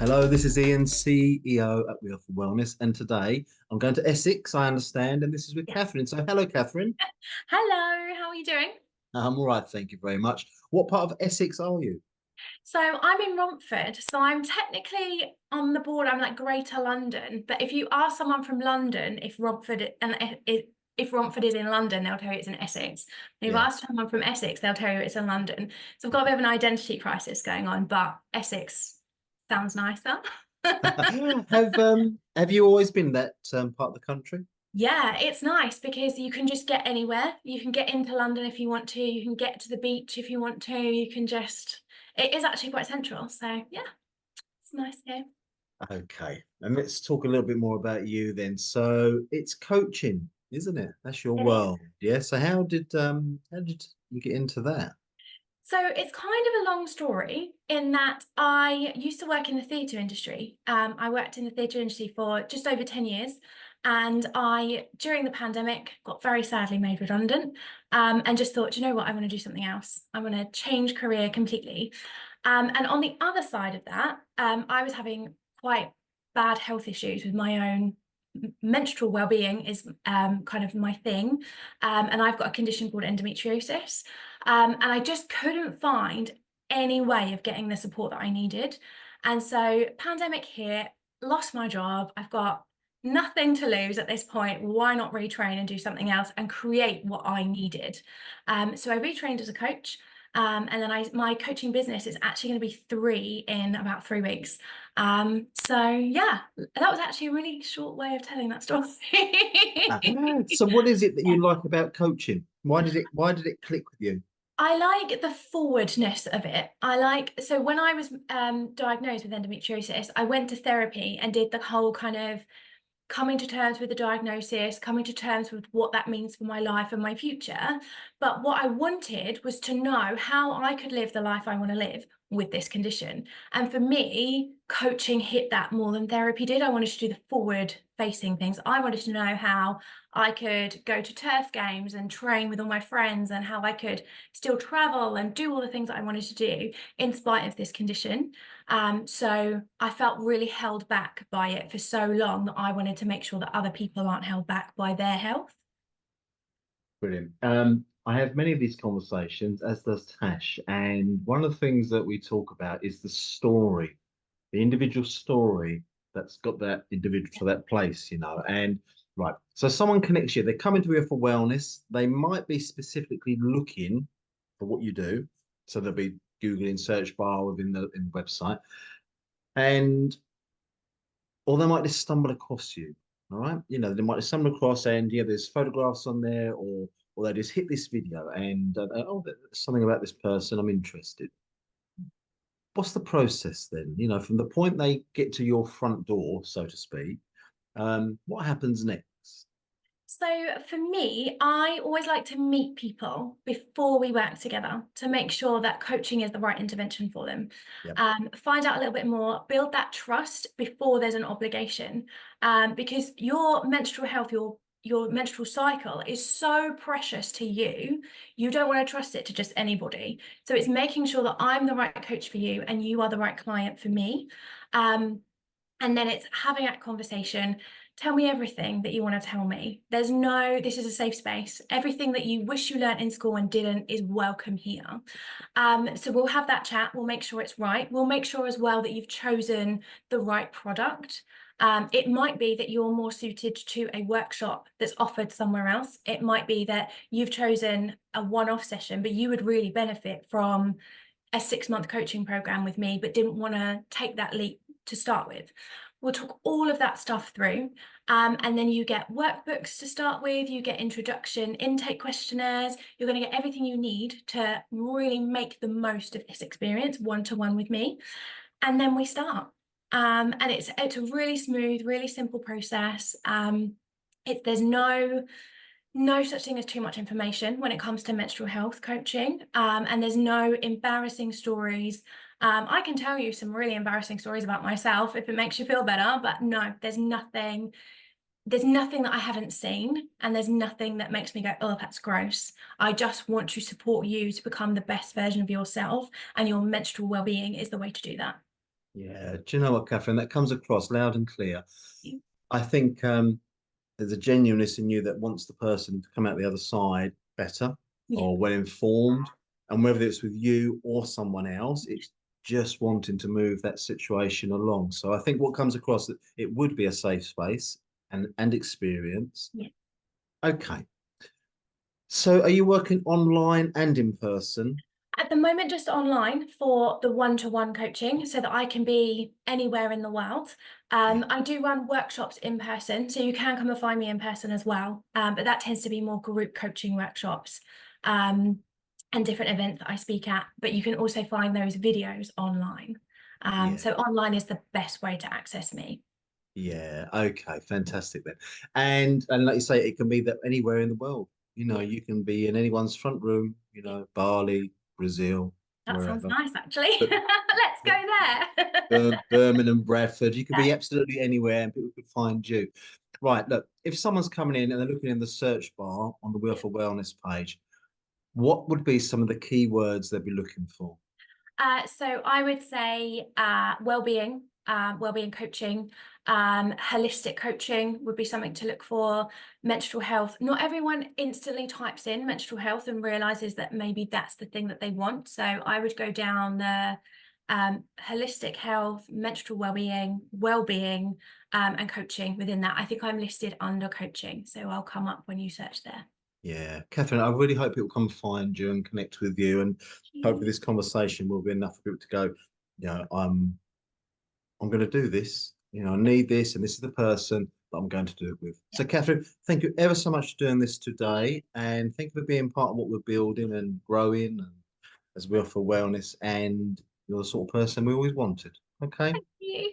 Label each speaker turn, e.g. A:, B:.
A: Hello, this is Ian, CEO at Wheel for Wellness, and today I'm going to Essex, I understand, and this is with
B: Yes.
A: Katherine. So, hello, Katherine.
B: Hello, how are you doing?
A: I'm all right, thank you very much. What part of Essex are you?
B: So I'm in Romford, so I'm technically on the border. I'm like Greater London, but if you ask someone from London if Romford is in London, they'll tell you it's in Essex. And if you
A: Yeah.
B: ask someone from Essex, they'll tell you it's in London. So I've got a bit of an identity crisis going on, but Essex sounds nicer.
A: Have you always been that part of the country?
B: Yeah, it's nice because you can just get anywhere. You can get into London if you want to. You can get to the beach if you want to. It is actually quite central. So yeah, it's nice here.
A: Okay, and let's talk a little bit more about you then. So, it's coaching, isn't it? That's your
B: It is.
A: world. Yeah. So, how did you get into that?
B: So it's kind of a long story in that I used to work in the theatre industry. I worked in the theatre industry for just over 10 years. And during the pandemic, got very sadly made redundant and just thought, you know what, I want to do something else. I want to change career completely. And on the other side of that, I was having quite bad health issues with my own menstrual well-being is kind of my thing. And I've got a condition called endometriosis. And I just couldn't find any way of getting the support that I needed. And so pandemic hit, lost my job. I've got nothing to lose at this point. Why not retrain and do something else and create what I needed? So I retrained as a coach. And then my coaching business is actually going to be three in about 3 weeks. So yeah, that was actually a really short way of telling that story.
A: So, what is it that you like about coaching? Why did it click with you?
B: I like the forwardness of it. So when I was diagnosed with endometriosis, I went to therapy and did the whole kind of coming to terms with the diagnosis, coming to terms with what that means for my life and my future. But what I wanted was to know how I could live the life I want to live with this condition. And for me, coaching hit that more than therapy did. I wanted to do the forward facing things. I wanted to know how I could go to turf games and train with all my friends and how I could still travel and do all the things that I wanted to do in spite of this condition. So I felt really held back by it for so long that I wanted to make sure that other people aren't held back by their health.
A: Brilliant. I have many of these conversations, as does Tash, and one of the things that we talk about is the story, the individual story that's got that individual to that place, And right, so someone connects you, they come into here for wellness, they might be specifically looking for what you do, so they'll be Googling search bar within the website, and or they might just stumble across you. All right, they might just stumble across, and yeah, there's photographs on there, or they just hit this video, and oh, there's something about this person, I'm interested. What's the process then? From the point they get to your front door, so to speak, what happens next?
B: So for me, I always like to meet people before we work together to make sure that coaching is the right intervention for them.
A: Yeah,
B: Find out a little bit more, build that trust before there's an obligation, because your menstrual health, your menstrual cycle is so precious to you. You don't want to trust it to just anybody. So it's making sure that I'm the right coach for you and you are the right client for me. Um, and then it's having that conversation. Tell me everything that you want to tell me. This is a safe space. Everything that you wish you learnt in school and didn't is welcome here. So we'll have that chat. We'll make sure it's right. We'll make sure as well that you've chosen the right product. It might be that you're more suited to a workshop that's offered somewhere else. It might be that you've chosen a one-off session, but you would really benefit from a 6-month coaching program with me, but didn't want to take that leap to start with. We'll talk all of that stuff through. And then you get workbooks to start with, you get introduction, intake questionnaires, you're going to get everything you need to really make the most of this experience one-to-one with me. And then we start. And it's a really smooth, really simple process. There's no such thing as too much information when it comes to menstrual health coaching, and there's no embarrassing stories. I can tell you some really embarrassing stories about myself if it makes you feel better, but no, there's nothing that I haven't seen, and there's nothing that makes me go, oh, that's gross. I just want to support you to become the best version of yourself, and your menstrual well-being is the way to do that.
A: Yeah. Do you know what, Catherine? That comes across loud and clear. I think there's a genuineness in you that wants the person to come out the other side better
B: Yeah,
A: or well informed. And whether it's with you or someone else, it's just wanting to move that situation along. So I think what comes across that it would be a safe space and experience.
B: yeah.
A: Okay. So are you working online and in person?
B: At the moment, just online for the one-to-one coaching so that I can be anywhere in the world.
A: Yeah.
B: I do run workshops in person, so you can come and find me in person as well. But that tends to be more group coaching workshops um, and different events that I speak at. But you can also find those videos online.
A: Yeah.
B: So online is the best way to access me.
A: Yeah. Okay. Fantastic then. And like you say, it can be that anywhere in the world. You know,
B: Yeah,
A: you can be in anyone's front room,
B: yeah.
A: Bali, Brazil,
B: That sounds
A: wherever.
B: nice, actually.
A: But
B: Let's go there.
A: Birmingham, Bradford, you could
B: Yeah,
A: be absolutely anywhere and people could find you. Right, look, if someone's coming in and they're looking in the search bar on the Wheel
B: yeah.
A: for Wellness page, what would be some of the key words they'd be looking for?
B: So I would say well-being, well-being coaching, holistic coaching would be something to look for. Menstrual health. Not everyone instantly types in menstrual health and realizes that maybe that's the thing that they want. So I would go down the holistic health, menstrual well-being, and coaching within that. I think I'm listed under coaching, so I'll come up when you search there.
A: Yeah, Catherine, I really hope people come find you and connect with you. And hopefully this conversation will be enough for people to go, you know, I'm going to do this. You know, I need this, and this is the person that I'm going to do it with.
B: Yeah,
A: So, Catherine, thank you ever so much for doing this today, and thank you for being part of what we're building and growing, and as well for wellness. And you're the sort of person we always wanted. Okay.
B: thank you.